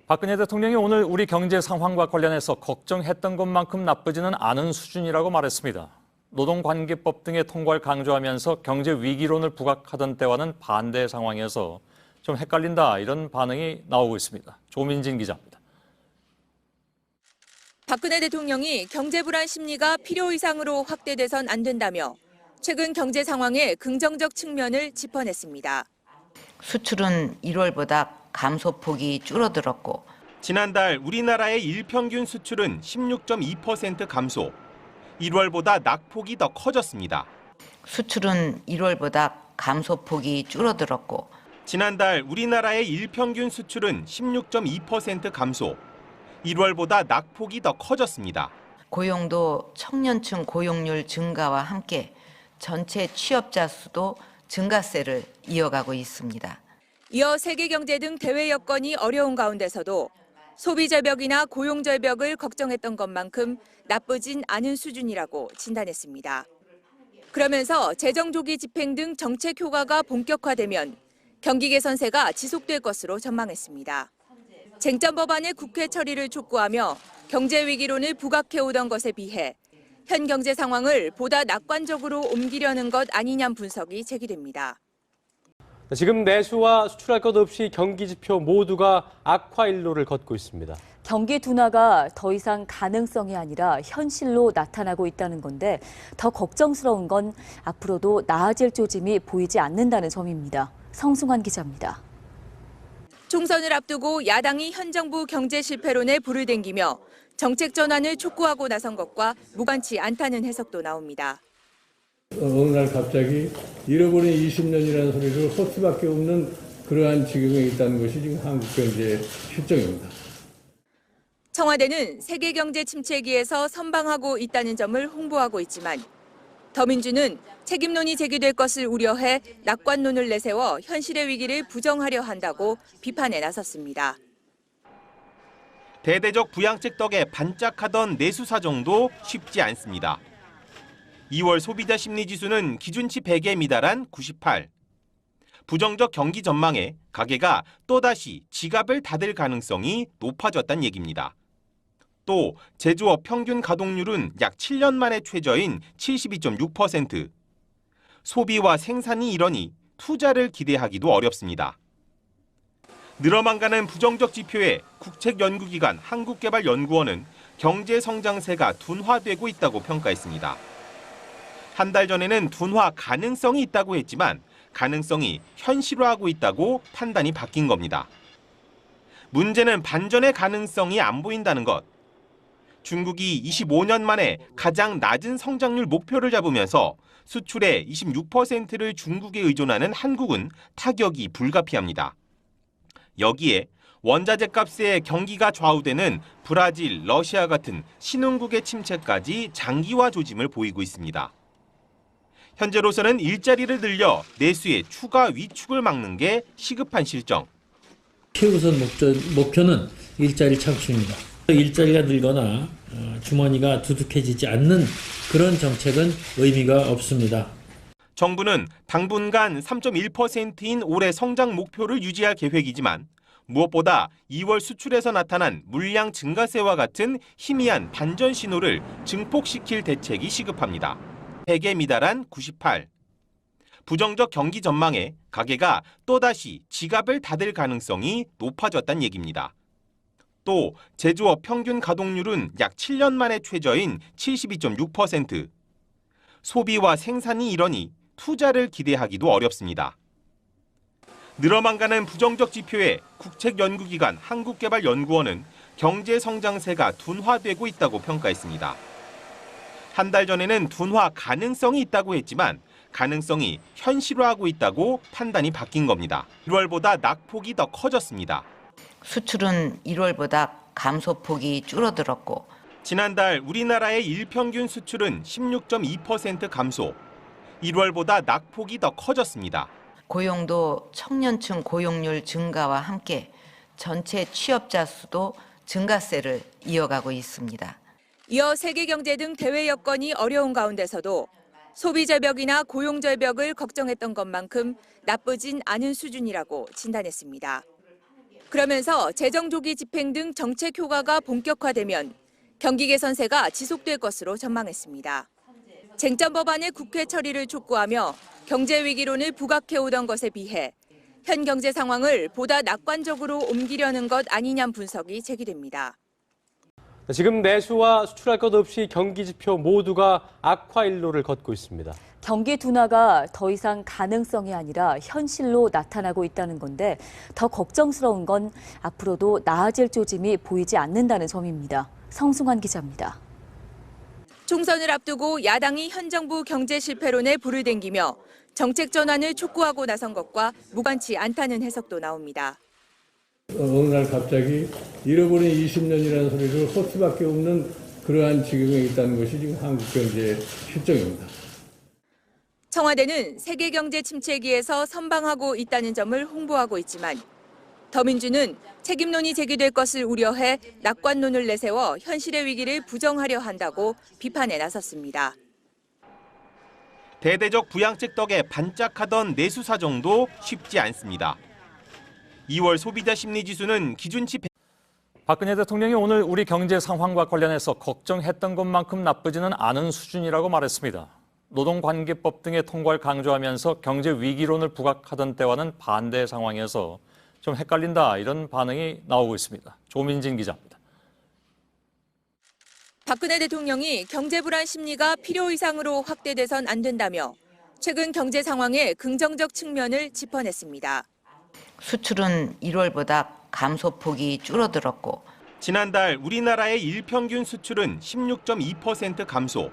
박근혜 대통령이 오늘 우리 경제 상황과 관련해서 걱정했던 것만큼 나쁘지는 않은 수준이라고 말했습니다. 노동관계법 등의 통과를 강조하면서 경제 위기론을 부각하던 때와는 반대 상황이어서 좀 헷갈린다, 이런 반응이 나오고 있습니다. 조민진 기자입니다. 박근혜 대통령이 경제 불안 심리가 필요 이상으로 확대돼선 안 된다며 최근 경제 상황의 긍정적 측면을 짚어냈습니다. 수출은 1월보다 감소폭이 줄어들었고 지난달 우리나라의 일평균 수출은 16.2% 감소, 1월보다 낙폭이 더 커졌습니다. 수출은 1월보다 감소폭이 줄어들었고 지난달 우리나라의 일평균 수출은 16.2% 감소, 1월보다 낙폭이 더 커졌습니다. 고용도 청년층 고용률 증가와 함께 전체 취업자 수도 증가세를 이어가고 있습니다. 이어 세계 경제 등 대외 여건이 어려운 가운데서도 소비 절벽이나 고용 절벽을 걱정했던 것만큼 나쁘진 않은 수준이라고 진단했습니다. 그러면서 재정 조기 집행 등 정책 효과가 본격화되면 경기 개선세가 지속될 것으로 전망했습니다. 쟁점 법안의 국회 처리를 촉구하며 경제 위기론을 부각해오던 것에 비해 현 경제 상황을 보다 낙관적으로 옮기려는 것 아니냐는 분석이 제기됩니다. 지금 내수와 수출할 것 없이 경기 지표 모두가 악화 일로를 걷고 있습니다. 경기 둔화가 더 이상 가능성이 아니라 현실로 나타나고 있다는 건데 더 걱정스러운 건 앞으로도 나아질 조짐이 보이지 않는다는 점입니다. 성승환 기자입니다. 총선을 앞두고 야당이 현 정부 경제 실패론에 불을 댕기며 정책 전환을 촉구하고 나선 것과 무관치 않다는 해석도 나옵니다. 어느 날 갑자기 잃어버린 20년이라는 소리를 할 수밖에 없는 그러한 지경에 있다는 것이 지금 한국 경제의 실정입니다. 청와대는 세계 경제 침체기에서 선방하고 있다는 점을 홍보하고 있지만 더민주는 책임론이 제기될 것을 우려해 낙관론을 내세워 현실의 위기를 부정하려 한다고 비판에 나섰습니다. 대대적 부양책 덕에 반짝하던 내수 사정도 쉽지 않습니다. 2월 소비자 심리지수는 기준치 100에 미달한 98. 부정적 경기 전망에 가계가 또다시 지갑을 닫을 가능성이 높아졌다는 얘기입니다. 또 제조업 평균 가동률은 약 7년 만에 최저인 72.6%. 소비와 생산이 이러니 투자를 기대하기도 어렵습니다. 늘어만 가는 부정적 지표에 국책연구기관 한국개발연구원은 경제 성장세가 둔화되고 있다고 평가했습니다. 한 달 전에는 둔화 가능성이 있다고 했지만 가능성이 현실화하고 있다고 판단이 바뀐 겁니다. 문제는 반전의 가능성이 안 보인다는 것. 중국이 25년 만에 가장 낮은 성장률 목표를 잡으면서 수출의 26%를 중국에 의존하는 한국은 타격이 불가피합니다. 여기에 원자재 값의 경기가 좌우되는 브라질, 러시아 같은 신흥국의 침체까지 장기화 조짐을 보이고 있습니다. 현재로서는 일자리를 늘려 내수의 추가 위축을 막는 게 시급한 실정. 최우선 목표는 일자리 창출입니다. 일자리가 늘거나 주머니가 두둑해지지 않는 그런 정책은 의미가 없습니다. 정부는 당분간 3.1%인 올해 성장 목표를 유지할 계획이지만 무엇보다 2월 수출에서 나타난 물량 증가세와 같은 희미한 반전 신호를 증폭시킬 대책이 시급합니다. 100에 미달한 98. 부정적 경기 전망에 가계가 또다시 지갑을 닫을 가능성이 높아졌다는 얘기입니다. 또 제조업 평균 가동률은 약 7년 만에 최저인 72.6%. 소비와 생산이 이러니 투자를 기대하기도 어렵습니다. 늘어만 가는 부정적 지표에 국책연구기관 한국개발연구원은 경제 성장세가 둔화되고 있다고 평가했습니다. 한 달 전에는 둔화 가능성이 있다고 했지만 가능성이 현실화하고 있다고 판단이 바뀐 겁니다. 1월보다 낙폭이 더 커졌습니다. 수출은 1월보다 감소폭이 줄어들었고 지난달 우리나라의 일평균 수출은 16.2% 감소, 1월보다 낙폭이 더 커졌습니다. 고용도 청년층 고용률 증가와 함께 전체 취업자 수도 증가세를 이어가고 있습니다. 이어 세계 경제 등 대외 여건이 어려운 가운데서도 소비 절벽이나 고용 절벽을 걱정했던 것만큼 나쁘진 않은 수준이라고 진단했습니다. 그러면서 재정조기 집행 등 정책 효과가 본격화되면 경기 개선세가 지속될 것으로 전망했습니다. 쟁점 법안의 국회 처리를 촉구하며 경제 위기론을 부각해오던 것에 비해 현 경제 상황을 보다 낙관적으로 옮기려는 것 아니냐는 분석이 제기됩니다. 지금 내수와 수출할 것 없이 경기 지표 모두가 악화 일로를 걷고 있습니다. 경기 둔화가 더 이상 가능성이 아니라 현실로 나타나고 있다는 건데 더 걱정스러운 건 앞으로도 나아질 조짐이 보이지 않는다는 점입니다. 성승환 기자입니다. 총선을 앞두고 야당이 현 정부 경제 실패론에 불을 댕기며 정책 전환을 촉구하고 나선 것과 무관치 않다는 해석도 나옵니다. 어느 날 갑자기 잃어버린 20년이라는 소리를 할 수밖에 없는 그러한 지경에 있다는 것이 지금 한국 경제의 실정입니다. 청와대는 세계 경제 침체기에서 선방하고 있다는 점을 홍보하고 있지만 더민주는 책임론이 제기될 것을 우려해 낙관론을 내세워 현실의 위기를 부정하려 한다고 비판에 나섰습니다. 대대적 부양책 덕에 반짝하던 내수 사정도 쉽지 않습니다. 2월 소비자 심리지수는 기준치 박근혜 대통령이 오늘 우리 경제 상황과 관련해서 걱정했던 것만큼 나쁘지는 않은 수준이라고 말했습니다. 노동관계법 등의 통과를 강조하면서 경제 위기론을 부각하던 때와는 반대 상황에서 좀 헷갈린다 이런 반응이 나오고 있습니다. 조민진 기자입니다. 박근혜 대통령이 경제 불안 심리가 필요 이상으로 확대돼선 안 된다며 최근 경제 상황의 긍정적 측면을 짚어냈습니다. 수출은 1월보다 감소폭이 줄어들었고 지난달 우리나라의 일평균 수출은 16.2% 감소.